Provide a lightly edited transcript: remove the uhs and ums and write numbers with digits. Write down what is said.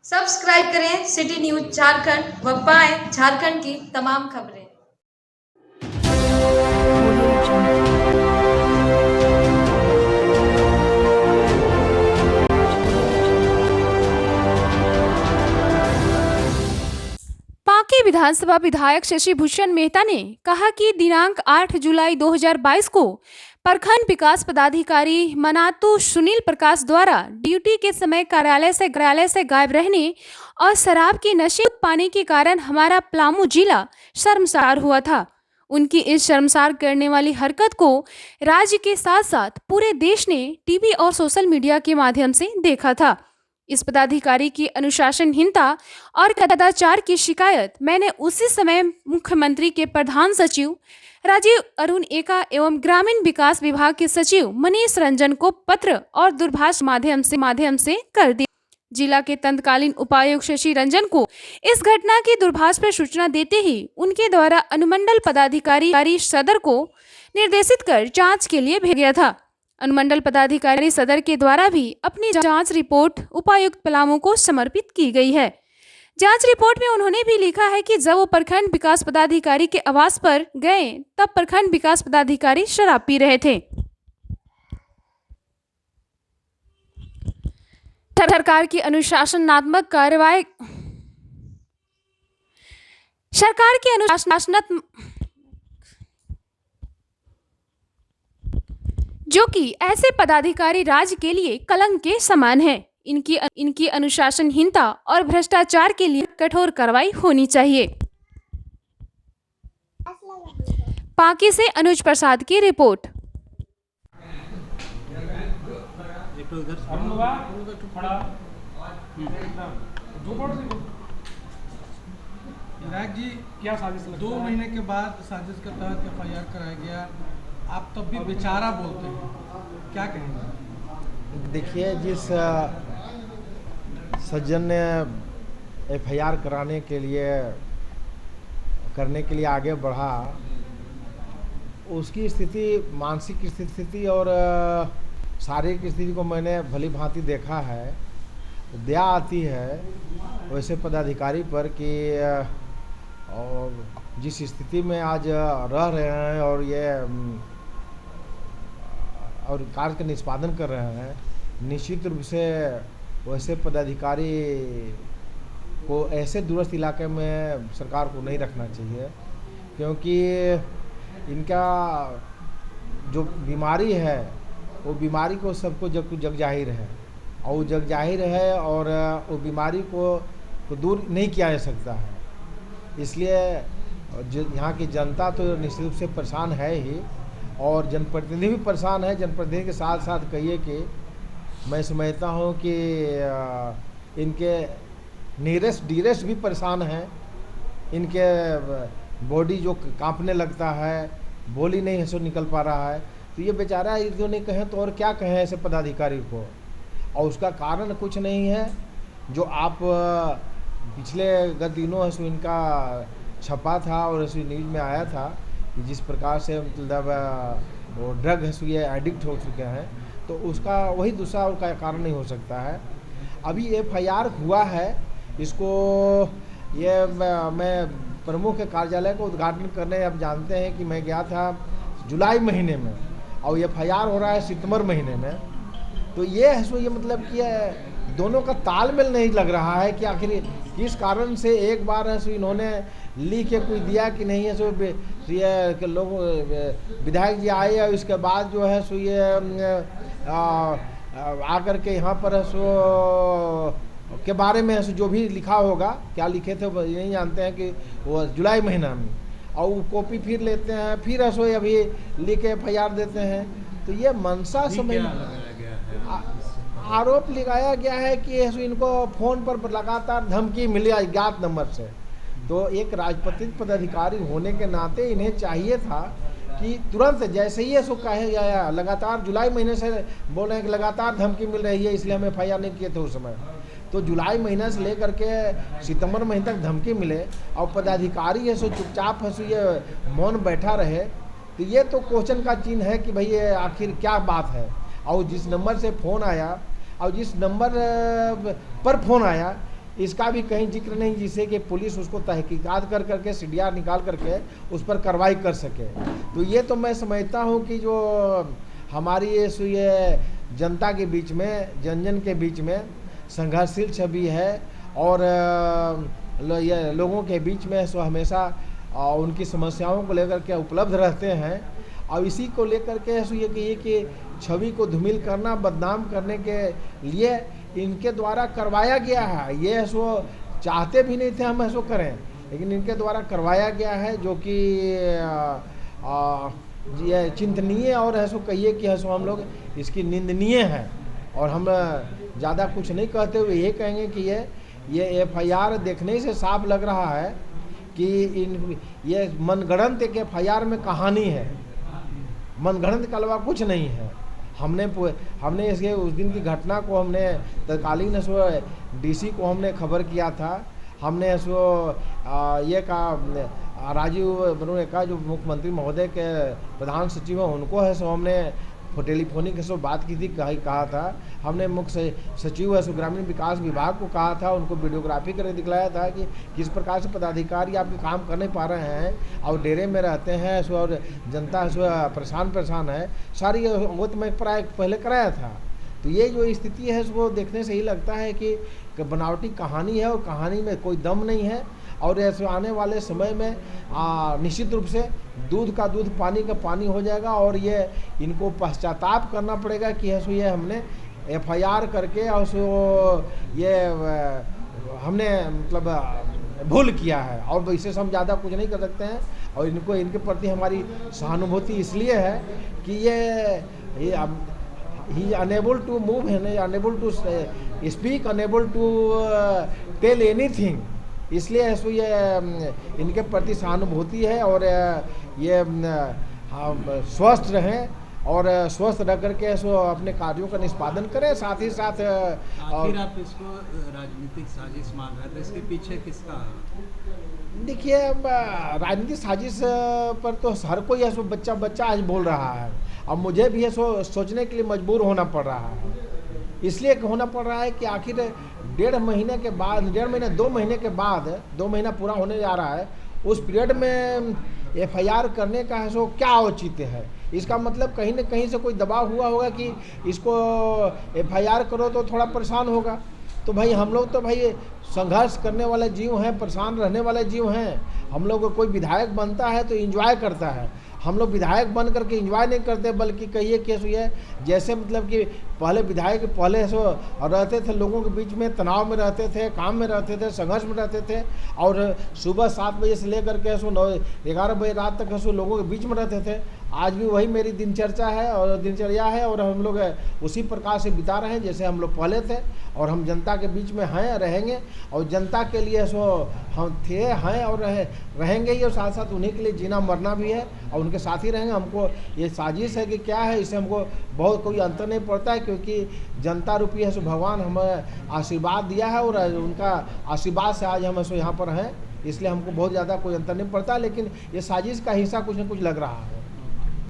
Subscribe करें city news Jharkhand व पाएं झारखंड की तमाम खबरें। पाके विधानसभा विधायक शशि भूषण मेहता ने कहा कि दिनांक 8 जुलाई 2022 को प्रखंड विकास पदाधिकारी मनातू सुनील प्रकाश द्वारा ड्यूटी के समय कार्यालय से गायब रहने और शराब की नशे पाने के कारण हमारा पलामू जिला शर्मसार हुआ था। उनकी इस शर्मसार करने वाली हरकत को राज्य के साथ साथ पूरे देश ने टीवी और सोशल मीडिया के माध्यम से देखा था। इस पदाधिकारी की अनुशासनहीनता और कदाचार की शिकायत मैंने उसी समय मुख्यमंत्री के प्रधान सचिव राजीव अरुण एका एवं ग्रामीण विकास विभाग के सचिव मनीष रंजन को पत्र और दूरभाष माध्यम से कर दी। जिला के तत्कालीन उपायुक्त शशि रंजन को इस घटना की दूरभाष पर सूचना देते ही उनके द्वारा अनुमंडल पदाधिकारी सदर को निर्देशित कर जांच के लिए भेजा गया था। अनुमंडल पदाधिकारी सदर के द्वारा भी अपनी जांच रिपोर्ट उपायुक्त पलामू को समर्पित की गई है। जांच रिपोर्ट में उन्होंने भी लिखा है कि जब वो प्रखंड विकास पदाधिकारी के आवास पर गए तब प्रखंड विकास पदाधिकारी शराब पी रहे थे। सरकार की अनुशासनात्मक कार्रवाई जो कि ऐसे पदाधिकारी राज्य के लिए कलंक के समान है। इनकी अनुशासनहीनता और भ्रष्टाचार के लिए कठोर कार्रवाई होनी चाहिए। पाकी से अनुज प्रसाद की रिपोर्ट। विधायक जी, क्या साजिश 2 महीने के बाद साजिश के तहत FIR कराया गया, आप तब भी बेचारा बोलते हैं, क्या कहेंगे? देखिए, जिस सज्जन ने FIR करने के लिए आगे बढ़ा, उसकी स्थिति, मानसिक स्थिति और शारीरिक स्थिति को मैंने भली भांति देखा है। दया आती है वैसे पदाधिकारी पर कि और जिस स्थिति में आज रह रहे हैं और कार्य का निष्पादन कर रहे हैं, निश्चित रूप से वैसे पदाधिकारी को ऐसे दूरस्थ इलाके में सरकार को नहीं रखना चाहिए, क्योंकि इनका जो बीमारी है वो बीमारी को सबको जग जाहिर है और जग जाहिर है और वो बीमारी को दूर नहीं किया जा सकता है। इसलिए यहाँ की जनता तो निश्चित रूप से परेशान है ही और जनप्रतिनिधि भी परेशान है। जनप्रतिनिधि के साथ साथ कहिए कि मैं समझता हूँ कि इनके नीरेस्ट डीरेस्ट भी परेशान हैं। इनके बॉडी जो कांपने लगता है, बोली नहीं है सो निकल पा रहा है, तो ये बेचारा जो नहीं कहें तो और क्या कहें ऐसे पदाधिकारी को। और उसका कारण कुछ नहीं है, जो आप पिछले गत दिनों है सो इनका छपा था और ऐसे न्यूज़ में आया था कि जिस प्रकार से मतलब वो ड्रग है सो ये एडिक्ट हो चुके हैं, तो उसका वही दूसरा का कारण नहीं हो सकता है। अभी FIR हुआ है, इसको ये मैं प्रमुख के कार्यालय को उद्घाटन करने, अब जानते हैं कि मैं गया था जुलाई महीने में और FIR हो रहा है सितंबर महीने में, तो ये है सो ये मतलब कि दोनों का तालमेल नहीं लग रहा है कि आखिर किस कारण से एक बार है सो इन्होंने लिख के कुछ दिया कि नहीं है सो ये लोग विधायक जी आए और इसके बाद जो है सो ये आकर के यहाँ पर सो के बारे में जो भी लिखा होगा, क्या लिखे थे वो नहीं जानते हैं कि वो जुलाई महीना में, और वो कॉपी फिर लेते हैं, फिर ऐसो अभी लिख के FIR देते हैं। तो ये मनसा समझ आरोप लगाया गया है कि इनको फ़ोन पर लगातार धमकी मिली अज्ञात नंबर से। तो एक राजपत्रित पदाधिकारी होने के नाते इन्हें चाहिए था कि तुरंत जैसे ही ऐसा कहे गया, लगातार जुलाई महीने से बोल रहे हैं कि लगातार धमकी मिल रही है, इसलिए हम FIR नहीं किए थे उस समय। तो जुलाई महीने से लेकर के सितंबर महीने तक धमकी मिले और पदाधिकारी है सो चुपचाप है सो ये मौन बैठा रहे, तो ये तो क्वेश्चन का चिन्ह है कि भाई ये आखिर क्या बात है। और जिस नंबर से फ़ोन आया और जिस नंबर पर फ़ोन आया, इसका भी कहीं जिक्र नहीं, जिससे कि पुलिस उसको तहकीकात कर करके CDR निकाल करके उस पर कार्रवाई कर सके। तो ये तो मैं समझता हूँ कि जो हमारी ये जनता के बीच में, जन के बीच में संघर्षशील छवि है और ये लोगों के बीच में सो हमेशा उनकी समस्याओं को लेकर के उपलब्ध रहते हैं और इसी को लेकर के ये कि छवि को धूमिल करना, बदनाम करने के लिए इनके द्वारा करवाया गया है। ये ऐसो चाहते भी नहीं थे हम ऐसो करें, लेकिन इनके द्वारा करवाया गया है, जो कि ये चिंतनीय और ऐसो कहिए कि ऐसो हम लोग इसकी निंदनीय है। और हम ज़्यादा कुछ नहीं कहते हुए ये कहेंगे कि ये FIR देखने से साफ लग रहा है कि ये मनगढ़ंत एक FIR में कहानी है, मनगढ़ंत के अलावा कुछ नहीं है। हमने इसके उस दिन की घटना को हमने तत्कालीन DC को हमने खबर किया था। हमने ये कहा, राजीव बरूणे का जो मुख्यमंत्री महोदय के प्रधान सचिव हैं उनको हमने टेलीफोनिक बात की थी, कहा था। हमने मुख्य सचिव ग्रामीण विकास विभाग को कहा था, उनको वीडियोग्राफी करके दिखलाया था कि किस प्रकार से पदाधिकारी आपके काम कर नहीं पा रहे हैं और डेरे में रहते हैं और जनता परेशान है। सारी वो तो मैं पहले कराया था। तो ये जो स्थिति है वो देखने से ही लगता है कि बनावटी कहानी है और कहानी में कोई दम नहीं है। और ऐसे आने वाले समय में निश्चित रूप से दूध का दूध, पानी का पानी हो जाएगा और ये इनको पश्चाताप करना पड़ेगा कि ये हमने FIR करके और ये हमने मतलब भूल किया है और इससे हम ज़्यादा कुछ नहीं कर सकते हैं। और इनके प्रति हमारी सहानुभूति इसलिए है कि ये ही अनेबल टू मूव है, unable to speak, unable to tell anything. इसलिए ये इनके प्रति सहानुभूति है और ये स्वस्थ रहें और स्वस्थ रह करके अपने कार्यों का निष्पादन करें। साथ ही साथ आखिर आप इसको राजनीतिक साजिश मान रहे थे, इसके पीछे किसका? देखिए, राजनीतिक साजिश पर तो हर कोई ऐसा बच्चा आज बोल रहा है। अब मुझे भी ये सोचने के लिए मजबूर होना पड़ रहा है। इसलिए होना पड़ रहा है कि आखिर 1.5 महीने के बाद, 1.5 महीने 2 महीने के बाद, 2 महीना पूरा होने जा रहा है, उस पीरियड में FIR करने का है सो क्या औचित्य है? इसका मतलब कहीं न कहीं से कोई दबाव हुआ होगा कि इसको FIR करो तो थोड़ा परेशान होगा। तो भाई हम लोग तो भाई संघर्ष करने वाले जीव हैं, परेशान रहने वाले जीव हैं। हम लोग को कोई विधायक बनता है तो एंजॉय करता है, हम लोग विधायक बन करके एंजॉय नहीं करते, बल्कि कहिए कि ये जैसे मतलब कि पहले विधायक रहते थे, लोगों के बीच में तनाव में रहते थे, काम में रहते थे, संघर्ष में रहते थे और सुबह 7 बजे से लेकर के 11 बजे रात तक लोगों के बीच में रहते थे। आज भी वही मेरी दिनचर्या है और हम लोग उसी प्रकार से बिता रहे हैं जैसे हम लोग पहले थे। और हम जनता के बीच में हैं, रहेंगे और जनता के लिए हम हैं और रहेंगे ही, और साथ साथ उन्हीं के लिए जीना मरना भी है और उनके साथ ही रहेंगे। हमको ये साजिश है कि क्या है, इससे हमको बहुत कोई अंतर नहीं पड़ता है, क्योंकि जनता रूपी है भगवान हमें आशीर्वाद दिया है और उनका आशीर्वाद से आज हम यहाँ पर हैं। इसलिए हमको बहुत ज़्यादा कोई अंतर नहीं पड़ता, लेकिन ये साजिश का हिस्सा कुछ न कुछ लग रहा है।